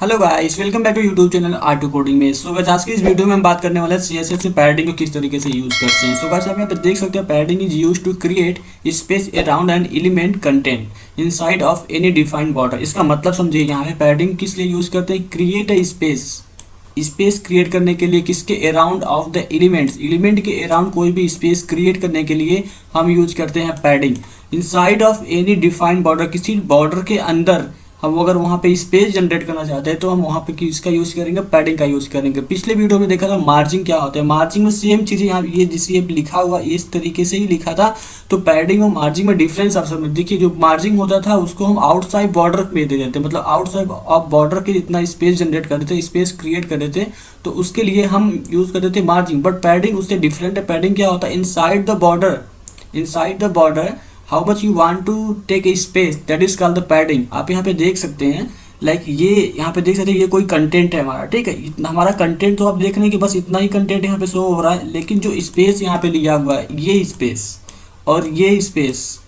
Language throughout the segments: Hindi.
Hello guys, welcome back to YouTube channel art coding में। सो गाइस, आज की इस वीडियो में हम बात करने वाले हैं सीएसएस से पैडिंग को किस तरीके से यूज करते हैं। सो गाइस, आप यहाँ पे देख सकते हैं padding is used to create space around an element content inside of any defined border. इसका मतलब समझिए, यहाँ पे पैडिंग किस लिए यूज करते हैं? क्रिएट अ स्पेस क्रिएट करने के लिए, किसके अराउंड ऑफ द एलिमेंट के अराउंड कोई भी स्पेस क्रिएट करने के लिए हम यूज करते हैं padding. Inside of any defined border, किसी बॉर्डर के अंदर हम अगर वहाँ पे स्पेस जनरेट करना चाहते हैं तो हम वहाँ पे किसका यूज़ करेंगे? पैडिंग का यूज़ करेंगे। पिछले वीडियो में देखा था मार्जिंग क्या होता है। मार्जिंग में सेम चीज़ें यहाँ ये जिस ये लिखा हुआ इस तरीके से ही लिखा था। तो पैडिंग और मार्जिंग में डिफरेंस आप समझ देखिए, जो मार्जिंग होता था उसको हम आउटसाइड बॉर्डर में दे देते, मतलब आउटसाइड ऑफ बॉर्डर के इतना स्पेस जनरेट कर देते, स्पेस क्रिएट कर देते, तो उसके लिए हम यूज़ कर देते मार्जिंग। बट पैडिंग उससे डिफरेंट है। पैडिंग क्या होता है? Inside the border how much you want to take a space, that is called the padding. आप यहाँ पे देख सकते हैं, लाइक ये यहाँ पे देख सकते हैं, ये कोई कंटेंट है हमारा, ठीक है। इतना हमारा कंटेंट तो आप देख रहे हैं कि बस इतना ही कंटेंट यहाँ पे शो हो रहा है, लेकिन जो स्पेस यहाँ पे लिया हुआ है, ये स्पेस और ये स्पेस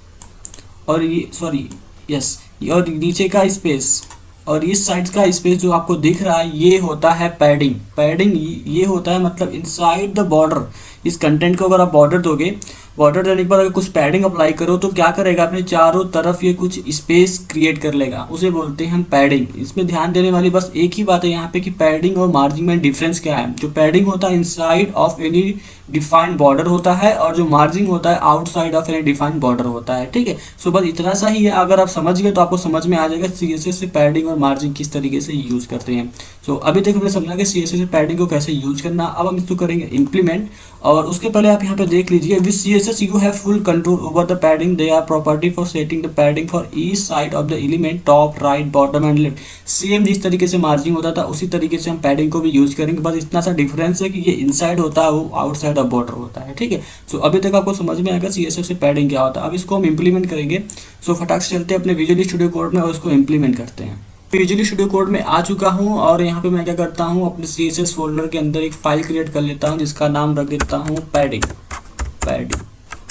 और ये सॉरी यस और नीचे का स्पेस और इस साइड का स्पेस जो आपको दिख रहा है, ये होता है पैडिंग। पैडिंग ये होता है मतलब इनसाइड द बॉर्डर। इस कंटेंट को अगर आप बॉर्डर दोगे, बॉर्डर देने के बाद अगर कुछ पैडिंग अप्लाई करो तो क्या करेगा? अपने चारों तरफ ये कुछ स्पेस क्रिएट कर लेगा, उसे बोलते हैं हम पैडिंग। इसमें ध्यान देने वाली बस एक ही बात है यहाँ पे कि पैडिंग और मार्जिंग में डिफरेंस क्या है। जो पैडिंग होता है inside of any defined border होता है, और जो मार्जिंग होता है outside of any defined border होता है, ठीक है। सो बस इतना सा ही है। अगर आप समझ गए तो आपको समझ में आ जाएगा सीएसएस से पैडिंग और मार्जिंग किस तरीके से यूज करते हैं। सो अभी तक हमने समझा कि सीएसएस से पैडिंग को कैसे यूज करना। अब हम इसको करेंगे इम्प्लीमेंट। और उसके पहले आप यहाँ पे देख लीजिए, with CSS you have full control over the padding. They are property for setting the padding for each side of the element, top, right, bottom and left. Same जिस तरीके से मार्जिंग होता था उसी तरीके से हम पैडिंग को भी यूज करेंगे। बस इतना सा डिफरेंस है कि ये इनसाइड होता है, वो आउटसाइड ऑफ बॉर्डर होता है, ठीक है। सो अभी तक आपको समझ में आएगा सीएसएस से पैडिंग क्या होता है। अब इसको हम इम्प्लीमेंट करेंगे। सो फटाक से चलते हैं अपने विजुअल स्टूडियो कोड में और उसको इम्प्लीमेंट करते हैं। विजुअल स्टूडियो कोड में आ चुका हूँ और यहाँ पे मैं क्या करता हूँ, अपने सीएसएस फोल्डर के अंदर एक फाइल क्रिएट कर लेता हूँ जिसका नाम रख देता हूँ पैडिंग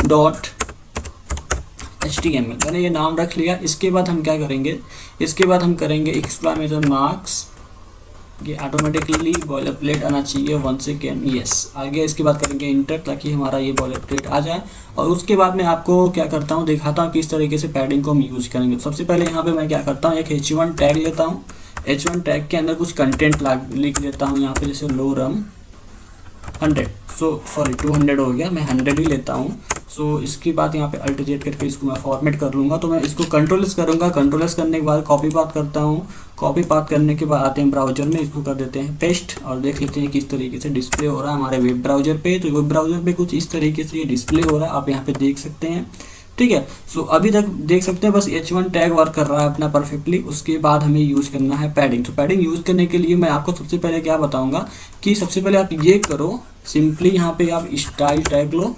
डॉट HTML। मैंने ये नाम रख लिया। इसके बाद हम क्या करेंगे? इसके बाद हम करेंगे एक्सक्लेमेशन मार्क्स। ये ऑटोमेटिकली बॉयलर प्लेट आना चाहिए 1 सेकेंड, यस आ गया। इसके बाद करेंगे इंटर ताकि हमारा ये बॉयलर प्लेट आ जाए। और उसके बाद मैं आपको क्या करता हूँ, दिखाता हूँ किस तरीके से पैडिंग को हम यूज़ करेंगे। सबसे पहले यहाँ पे मैं क्या करता हूँ, एक H1 टैग लेता हूँ। H1 टैग के अंदर कुछ कंटेंट लिख देता हूँ यहाँ पे, जैसे लोरम 100, सॉरी 200 हो गया, मैं 100 ही लेता हूँ। सो इसके बाद यहाँ पे अल्टरनेट करके इसको मैं फॉर्मेट कर लूँगा। तो मैं इसको कंट्रोल करूँगा। कंट्रोल करने के बाद कॉपी पाथ करता हूँ। कॉपी पाथ करने के बाद आते हैं ब्राउजर में, इसको कर देते हैं पेस्ट और देख लेते हैं किस तरीके से डिस्प्ले हो रहा है हमारे वेब ब्राउजर पे। तो वेब ब्राउजर पे कुछ इस तरीके से ये डिस्प्ले हो रहा है, आप यहाँ पे देख सकते हैं, ठीक है। सो अभी तक देख सकते हैं बस H1 टैग वर्क कर रहा है अपना परफेक्टली। उसके बाद हमें यूज़ करना है पैडिंग। तो पैडिंग यूज़ करने के लिए मैं आपको सबसे पहले क्या बताऊंगा कि सबसे पहले आप ये करो, सिंपली यहाँ पे आप स्टाइल टैग लो।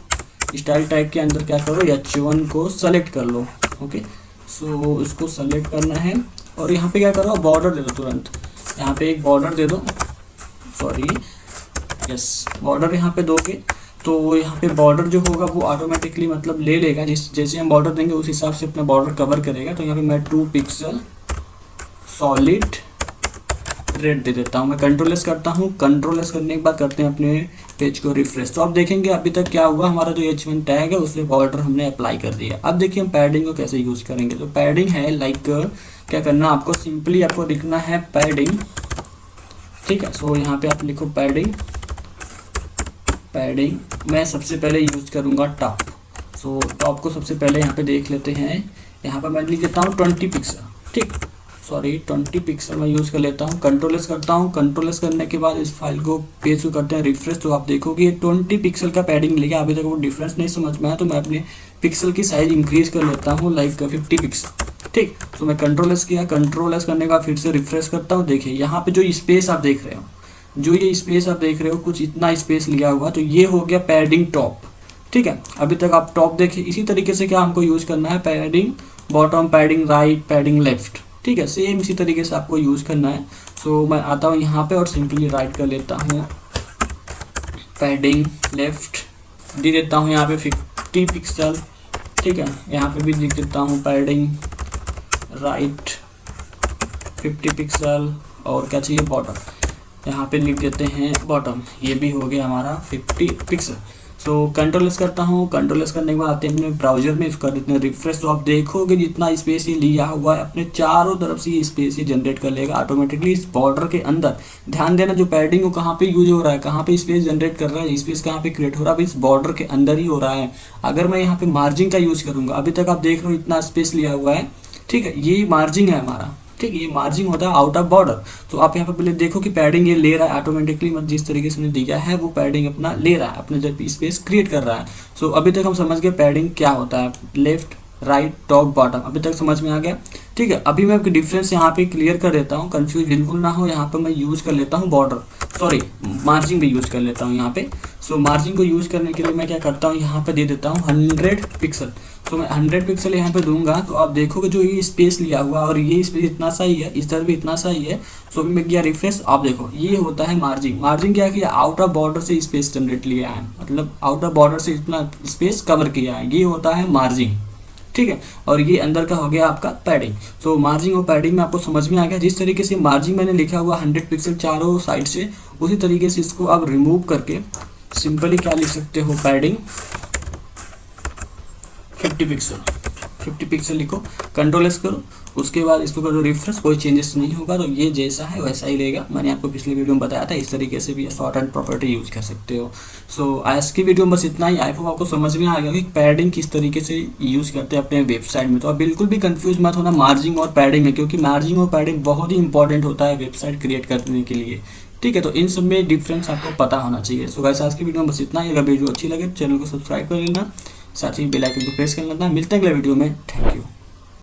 स्टाइल टैग के अंदर क्या करो, H1 को सेलेक्ट कर लो, ओके। सो इसको सेलेक्ट करना है और यहाँ पे क्या करो, बॉर्डर दे दो तुरंत। यहाँ पे एक बॉर्डर दे दो, सॉरी यस, बॉर्डर यहाँ पे दोगे तो यहाँ पे बॉर्डर जो होगा वो ऑटोमेटिकली मतलब ले लेगा, जैसे हम बॉर्डर देंगे उस हिसाब से अपना बॉर्डर कवर करेगा। तो यहाँ पे मैं 2 पिक्सल सॉलिड रेड दे देता हूँ। मैं कंट्रोल एस करता हूँ। कंट्रोल एस करने के बाद करते हैं अपने पेज को रिफ्रेश। तो आप देखेंगे अभी तक क्या हुआ, हमारा जो H1 टैग है उसमें बॉर्डर हमने अप्लाई कर दिया। अब देखिए हम पैडिंग को कैसे यूज़ करेंगे। तो पैडिंग है लाइक क्या करना आपको, सिंपली आपको लिखना है पैडिंग, ठीक है। सो यहाँ पे आप लिखो पैडिंग। मैं सबसे पहले यूज करूँगा टॉप। सो टॉप को सबसे पहले यहाँ पे देख लेते हैं। यहाँ पर मैं लिख देता हूँ 20 पिक्सल, ठीक, सॉरी 20 पिक्सल मैं यूज़ कर लेता हूँ। कंट्रोल एस करता हूँ। कंट्रोल एस करने के बाद इस फाइल को पेज को करते हैं रिफ्रेश। तो आप देखोगे 20 पिक्सल का पैडिंग लिखा। अभी तक वो डिफरेंस नहीं समझ में आया तो मैं अपने पिक्सल की साइज इंक्रीज कर लेता हूँ, लाइक 50 पिक्सल, ठीक। तो मैं कंट्रोल एस किया। कंट्रोल एस करने के बाद फिर से रिफ्रेश करता हूँ। देखिए यहाँ पे जो स्पेस आप देख रहे हो, ये स्पेस आप देख रहे हो, कुछ इतना स्पेस लिया हुआ, तो ये हो गया पैडिंग टॉप, ठीक है। अभी तक आप टॉप देखिए। इसी तरीके से क्या हमको यूज़ करना है, padding bottom, padding right, padding left, ठीक है। सेम इसी तरीके से आपको यूज़ करना है। सो मैं आता हूँ यहाँ पे और सिंपली राइट कर लेता हूँ पैडिंग लेफ्ट, दे देता हूँ यहाँ पे 50 पिक्सल, ठीक है। यहाँ पे भी लिख देता हूँ पैडिंग राइट 50 पिक्सल और क्या चाहिए, बॉटम, यहाँ पे लिख देते हैं बॉटम। ये भी हो गया हमारा 50 पिक्सल। सो कंट्रोल एस करता हूँ। कंट्रोल एस करने के बाद आते हैं अपने ब्राउजर में, इसको कर देते हैं रिफ्रेश। तो आप देखोगे जितना स्पेस ये लिया हुआ है अपने चारों तरफ से ये स्पेस ये जनरेट कर लेगा ऑटोमेटिकली इस बॉर्डर के अंदर। ध्यान देना जो पैडिंग वो कहाँ पे यूज हो रहा है, कहाँ पे स्पेस जनरेट कर रहा है, स्पेस कहाँ पे क्रिएट हो रहा है, इस बॉर्डर के अंदर ही हो रहा है। अगर मैं यहाँ पे मार्जिन का यूज करूँगा, अभी तक आप देख रहे हो इतना स्पेस लिया हुआ है, ठीक है, ये मार्जिन है हमारा, ठीक है, ये मार्जिन होता है आउट ऑफ बॉर्डर। तो आप यहाँ पे पहले देखो कि पैडिंग ये ले रहा है ऑटोमेटिकली, मतलब जिस तरीके से मैंने दिया है वो पैडिंग अपना ले रहा है, अपने जब स्पेस क्रिएट कर रहा है। सो अभी तक हम समझ गए पैडिंग क्या होता है, लेफ्ट राइट टॉप बॉटम, अभी तक समझ में आ गया, ठीक है। अभी मैं आपकी डिफरेंस यहाँ पे क्लियर कर देता हूँ, कंफ्यूज बिल्कुल ना हो। यहाँ पे मैं यूज कर लेता हूँ बॉर्डर, सॉरी मार्जिन भी यूज कर लेता हूँ यहाँ पे। सो मार्जिन को यूज करने के लिए मैं क्या करता हूँ, यहाँ पे दे देता हूँ 100 पिक्सल। तो मैं 100 पिक्सल यहाँ पे दूंगा तो आप देखोगे जो ये स्पेस लिया हुआ और ये स्पेस इतना सा ही है, इस तरफ भी इतना सा ही है। सो अभी मैं किया रिफ्रेश, आप देखो ये होता है मार्जिन। मार्जिन क्या किया, आउट ऑफ बॉर्डर से स्पेस जनरेट लिया है, मतलब आउट ऑफ बॉर्डर से इतना स्पेस कवर किया है, ये होता है मार्जिन, ठीक है। और ये अंदर का हो गया आपका पैडिंग। तो मार्जिन और पैडिंग में आपको समझ में आ गया। जिस तरीके से मार्जिन मैंने लिखा हुआ 100 पिक्सल चारों साइड से, उसी तरीके से इसको आप रिमूव करके सिंपली क्या लिख सकते हो, पैडिंग 50 पिक्सल, 50 पिक्सल लिखो, कंट्रोल एस करो, उसके बाद इसको करो रिफ्रेश, कोई चेंजेस नहीं होगा। तो ये जैसा है वैसा ही रहेगा। मैंने आपको पिछले वीडियो में बताया था, इस तरीके से भी शॉर्ट एंड प्रॉपर्टी यूज कर सकते हो। सो आज की वीडियो में बस इतना ही। आई होप आपको समझ में आ गया कि पैडिंग किस तरीके से यूज करते हैं अपने वेबसाइट में। तो आप बिल्कुल भी कंफ्यूज मत होना मार्जिन और पैडिंग में, क्योंकि मार्जिन और पैडिंग बहुत ही इंपॉर्टेंट होता है वेबसाइट क्रिएट करने के लिए, ठीक है। तो इन सब में डिफरेंस आपको पता होना चाहिए। सो गाइस आज की वीडियो में बस इतना ही। अगर वीडियो अच्छी लगे चैनल को सब्सक्राइब कर लेना, साथ ही बेल आइकन को प्रेस कर लेना। मिलते हैं अगले वीडियो में, थैंक यू।